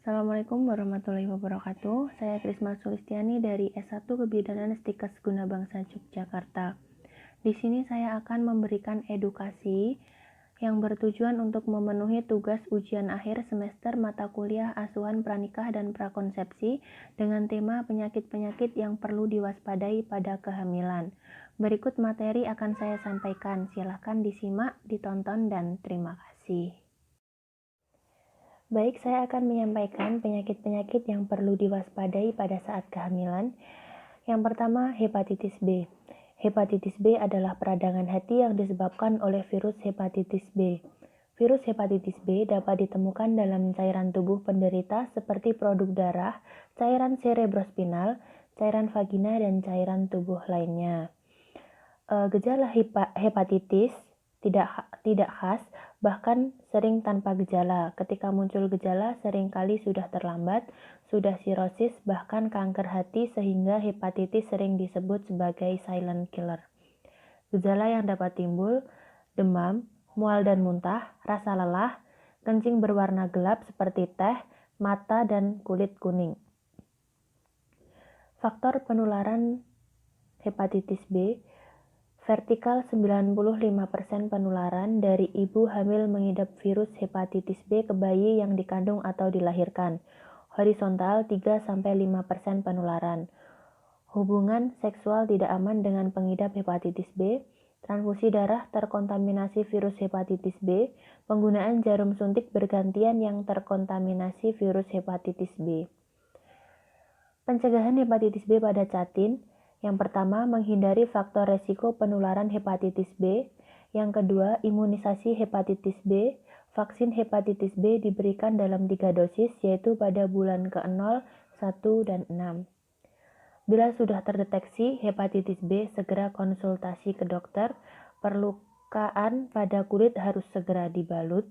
Assalamualaikum warahmatullahi wabarakatuh. Saya Krisma Sulistiani dari S1 Kebidanan Stikes Guna Bangsa Yogyakarta. Di sini saya akan memberikan edukasi yang bertujuan untuk memenuhi tugas ujian akhir semester mata kuliah asuhan pranikah dan prakonsepsi dengan tema penyakit-penyakit yang perlu diwaspadai pada kehamilan. Berikut materi akan saya sampaikan. Silakan disimak, ditonton, dan terima kasih. Baik, saya akan menyampaikan penyakit-penyakit yang perlu diwaspadai pada saat kehamilan. Yang pertama, hepatitis B. Hepatitis B adalah peradangan hati yang disebabkan oleh virus hepatitis B. Virus hepatitis B dapat ditemukan dalam cairan tubuh penderita seperti produk darah, cairan cerebrospinal, cairan vagina, dan cairan tubuh lainnya. Gejala hepatitis tidak khas, bahkan sering tanpa gejala. Ketika muncul gejala, seringkali sudah terlambat, sudah sirosis, bahkan kanker hati, sehingga hepatitis sering disebut sebagai silent killer. Gejala yang dapat timbul: demam, mual dan muntah, rasa lelah, kencing berwarna gelap seperti teh, mata dan kulit kuning. Faktor penularan hepatitis B: vertikal 95% penularan dari ibu hamil mengidap virus hepatitis B ke bayi yang dikandung atau dilahirkan. Horizontal 3-5% penularan. Hubungan seksual tidak aman dengan pengidap hepatitis B. Transfusi darah terkontaminasi virus hepatitis B. Penggunaan jarum suntik bergantian yang terkontaminasi virus hepatitis B. Pencegahan hepatitis B pada catin. Yang pertama, menghindari faktor resiko penularan hepatitis B. Yang kedua, imunisasi hepatitis B. Vaksin hepatitis B diberikan dalam 3 dosis, yaitu pada bulan ke-0, 1, dan 6. Bila sudah terdeteksi hepatitis B, segera konsultasi ke dokter. Perlukaan pada kulit harus segera dibalut.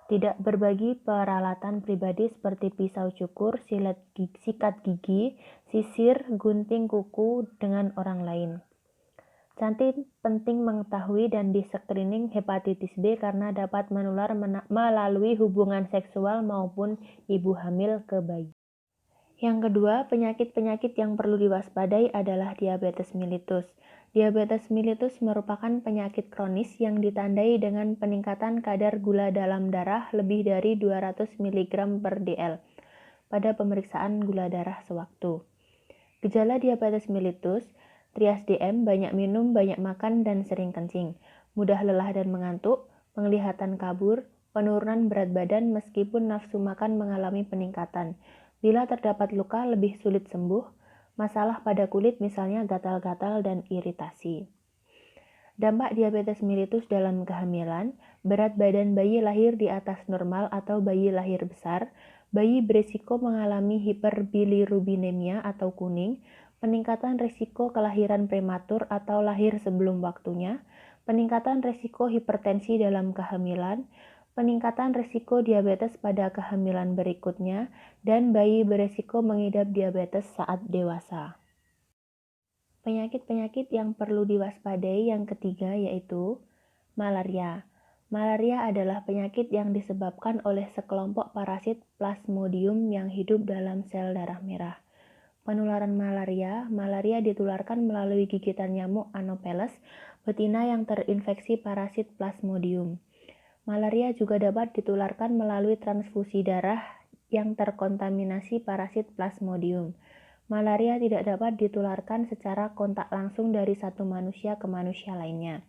Tidak berbagi peralatan pribadi seperti pisau cukur, sikat gigi, sisir, gunting kuku dengan orang lain. Catin penting mengetahui dan di-screening hepatitis B karena dapat menular melalui hubungan seksual maupun ibu hamil ke bayi. Yang kedua, penyakit-penyakit yang perlu diwaspadai adalah diabetes mellitus. Diabetes mellitus merupakan penyakit kronis yang ditandai dengan peningkatan kadar gula dalam darah lebih dari 200 mg per dl pada pemeriksaan gula darah sewaktu. Gejala diabetes mellitus: trias DM, banyak minum, banyak makan, dan sering kencing, mudah lelah dan mengantuk, penglihatan kabur, penurunan berat badan meskipun nafsu makan mengalami peningkatan. Bila terdapat luka, lebih sulit sembuh. Masalah pada kulit misalnya gatal-gatal dan iritasi. Dampak diabetes mellitus dalam kehamilan: berat badan bayi lahir di atas normal atau bayi lahir besar, bayi berisiko mengalami hiperbilirubinemia atau kuning, peningkatan risiko kelahiran prematur atau lahir sebelum waktunya, peningkatan risiko hipertensi dalam kehamilan, peningkatan risiko diabetes pada kehamilan berikutnya, dan bayi berisiko mengidap diabetes saat dewasa. Penyakit-penyakit yang perlu diwaspadai yang ketiga yaitu malaria. Malaria adalah penyakit yang disebabkan oleh sekelompok parasit Plasmodium yang hidup dalam sel darah merah. Penularan malaria ditularkan melalui gigitan nyamuk Anopheles betina yang terinfeksi parasit Plasmodium. Malaria juga dapat ditularkan melalui transfusi darah yang terkontaminasi parasit Plasmodium. Malaria tidak dapat ditularkan secara kontak langsung dari satu manusia ke manusia lainnya.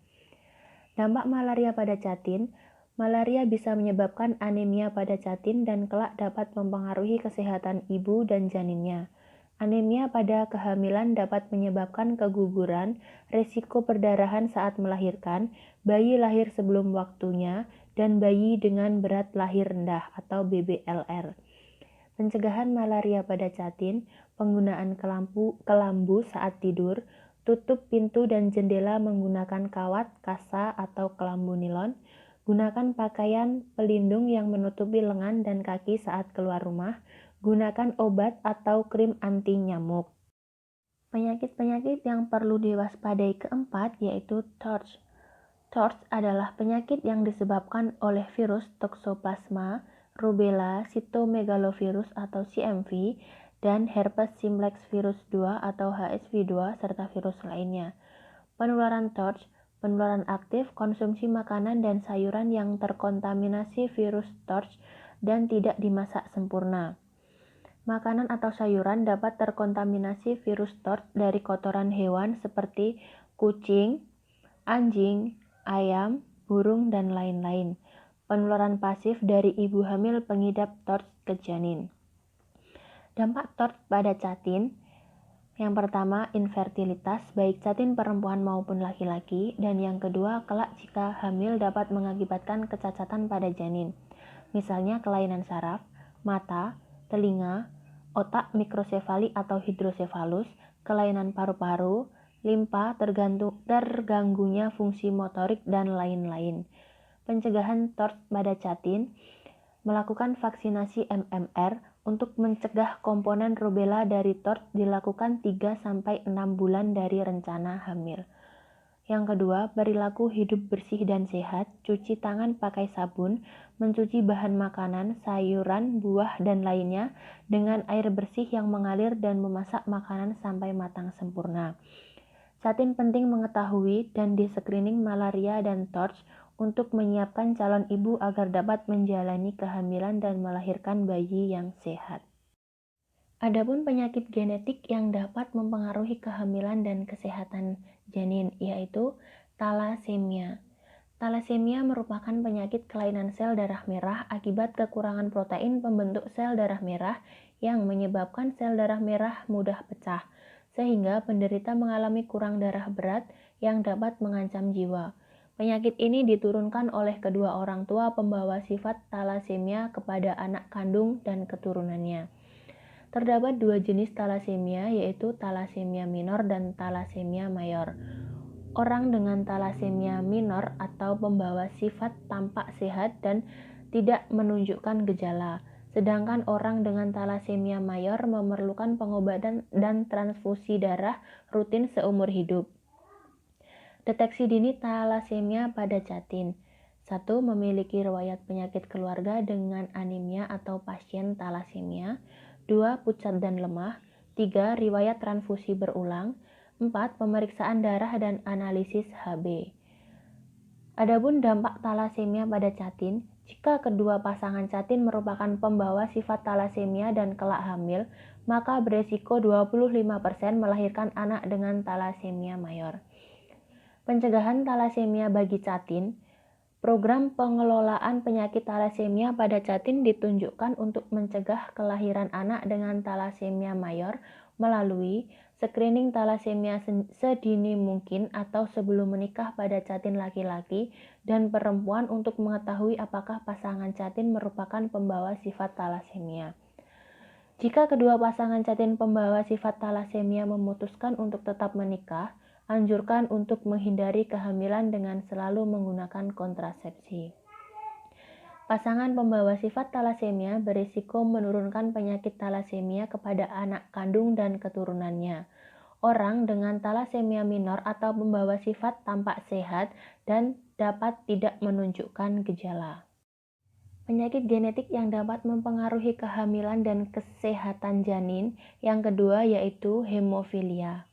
Dampak malaria pada catin: malaria bisa menyebabkan anemia pada catin dan kelak dapat mempengaruhi kesehatan ibu dan janinnya. Anemia pada kehamilan dapat menyebabkan keguguran, risiko perdarahan saat melahirkan, bayi lahir sebelum waktunya, dan bayi dengan berat lahir rendah atau BBLR. Pencegahan malaria pada catin: penggunaan kelambu saat tidur, tutup pintu dan jendela menggunakan kawat, kasa, atau kelambu nilon, gunakan pakaian pelindung yang menutupi lengan dan kaki saat keluar rumah, gunakan obat atau krim anti nyamuk. Penyakit-penyakit yang perlu diwaspadai keempat yaitu TORCH. TORCH adalah penyakit yang disebabkan oleh virus Toxoplasma rubella, cytomegalovirus atau CMV, dan herpes simplex virus 2 atau HSV2 serta virus lainnya. Penularan TORCH, penularan aktif, konsumsi makanan dan sayuran yang terkontaminasi virus TORCH dan tidak dimasak sempurna. Makanan atau sayuran dapat terkontaminasi virus TORCH dari kotoran hewan seperti kucing, anjing, ayam, burung, dan lain-lain. Penularan pasif dari ibu hamil pengidap TORCH ke janin. Dampak TORCH pada catin. Yang pertama, infertilitas, baik catin perempuan maupun laki-laki, dan yang kedua, kelak jika hamil dapat mengakibatkan kecacatan pada janin. Misalnya kelainan saraf, mata, telinga, otak mikrosefali atau hidrosefalus, kelainan paru-paru, limpa, terganggunya fungsi motorik, dan lain-lain. Pencegahan TORCH pada catin, melakukan vaksinasi MMR untuk mencegah komponen rubella dari TORCH dilakukan 3-6 bulan dari rencana hamil. Yang kedua, perilaku hidup bersih dan sehat, cuci tangan pakai sabun, mencuci bahan makanan, sayuran, buah, dan lainnya dengan air bersih yang mengalir dan memasak makanan sampai matang sempurna. Catin penting mengetahui dan di-screening malaria dan TORCH untuk menyiapkan calon ibu agar dapat menjalani kehamilan dan melahirkan bayi yang sehat. Adapun penyakit genetik yang dapat mempengaruhi kehamilan dan kesehatan janin, yaitu talasemia. Talasemia merupakan penyakit kelainan sel darah merah akibat kekurangan protein pembentuk sel darah merah yang menyebabkan sel darah merah mudah pecah, sehingga penderita mengalami kurang darah berat yang dapat mengancam jiwa. Penyakit ini diturunkan oleh kedua orang tua pembawa sifat talasemia kepada anak kandung dan keturunannya. Terdapat dua jenis talasemia, yaitu talasemia minor dan talasemia mayor. Orang dengan talasemia minor atau pembawa sifat tampak sehat dan tidak menunjukkan gejala, sedangkan orang dengan talasemia mayor memerlukan pengobatan dan transfusi darah rutin seumur hidup. Deteksi dini talasemia pada catin. 1. Memiliki riwayat penyakit keluarga dengan anemia atau pasien talasemia. 2. Pucat dan lemah. 3. Riwayat transfusi berulang. 4. Pemeriksaan darah dan analisis Hb. Adapun dampak talasemia pada catin, jika kedua pasangan catin merupakan pembawa sifat talasemia dan kelak hamil, maka beresiko 25% melahirkan anak dengan talasemia mayor. Pencegahan talasemia bagi catin. Program pengelolaan penyakit talasemia pada catin ditunjukkan untuk mencegah kelahiran anak dengan talasemia mayor melalui screening talasemia sedini mungkin atau sebelum menikah pada catin laki-laki dan perempuan untuk mengetahui apakah pasangan catin merupakan pembawa sifat talasemia. Jika kedua pasangan catin pembawa sifat talasemia memutuskan untuk tetap menikah, anjurkan untuk menghindari kehamilan dengan selalu menggunakan kontrasepsi. Pasangan pembawa sifat talasemia berisiko menurunkan penyakit talasemia kepada anak kandung dan keturunannya. Orang dengan talasemia minor atau pembawa sifat tampak sehat dan dapat tidak menunjukkan gejala. Penyakit genetik yang dapat mempengaruhi kehamilan dan kesehatan janin. Yang kedua yaitu hemofilia.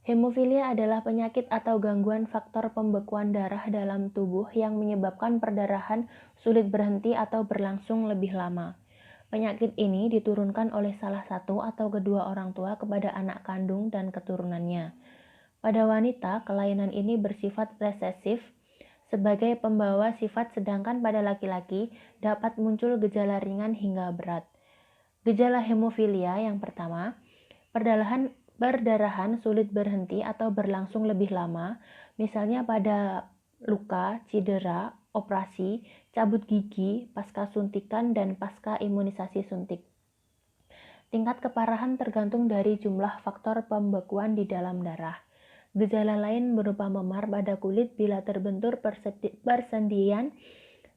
Hemofilia adalah penyakit atau gangguan faktor pembekuan darah dalam tubuh yang menyebabkan perdarahan sulit berhenti atau berlangsung lebih lama. Penyakit ini diturunkan oleh salah satu atau kedua orang tua kepada anak kandung dan keturunannya. Pada wanita, kelainan ini bersifat resesif sebagai pembawa sifat, sedangkan pada laki-laki dapat muncul gejala ringan hingga berat. Gejala hemofilia yang pertama, perdarahan sulit berhenti atau berlangsung lebih lama, misalnya pada luka, cedera, operasi, cabut gigi, pasca suntikan, dan pasca imunisasi suntik. Tingkat keparahan tergantung dari jumlah faktor pembekuan di dalam darah. Gejala lain berupa memar pada kulit bila terbentur persendian,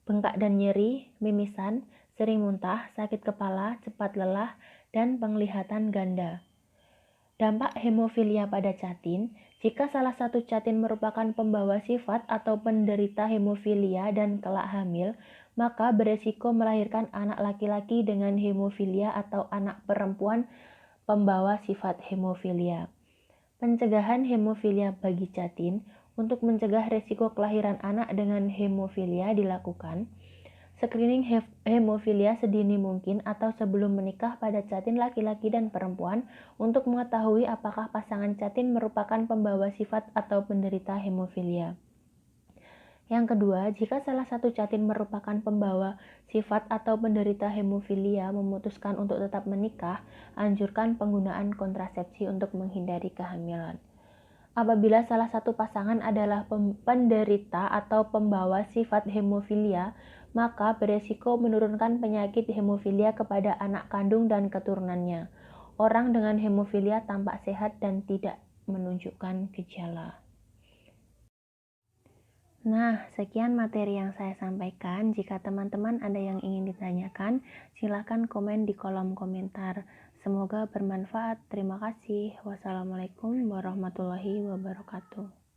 bengkak dan nyeri, mimisan, sering muntah, sakit kepala, cepat lelah, dan penglihatan ganda. Dampak hemofilia pada catin. Jika salah satu catin merupakan pembawa sifat atau penderita hemofilia dan kelak hamil, maka beresiko melahirkan anak laki-laki dengan hemofilia atau anak perempuan pembawa sifat hemofilia. Pencegahan hemofilia bagi jatin. Untuk mencegah resiko kelahiran anak dengan hemofilia dilakukan screening hemofilia sedini mungkin atau sebelum menikah pada jatin laki-laki dan perempuan untuk mengetahui apakah pasangan jatin merupakan pembawa sifat atau penderita hemofilia. Yang kedua, jika salah satu jatin merupakan pembawa sifat atau penderita hemofilia memutuskan untuk tetap menikah, anjurkan penggunaan kontrasepsi untuk menghindari kehamilan. Apabila salah satu pasangan adalah penderita atau pembawa sifat hemofilia, maka beresiko menurunkan penyakit hemofilia kepada anak kandung dan keturunannya. Orang dengan hemofilia tampak sehat dan tidak menunjukkan gejala. Nah, sekian materi yang saya sampaikan. Jika teman-teman ada yang ingin ditanyakan, silakan komen di kolom komentar. Semoga bermanfaat. Terima kasih. Wassalamualaikum warahmatullahi wabarakatuh.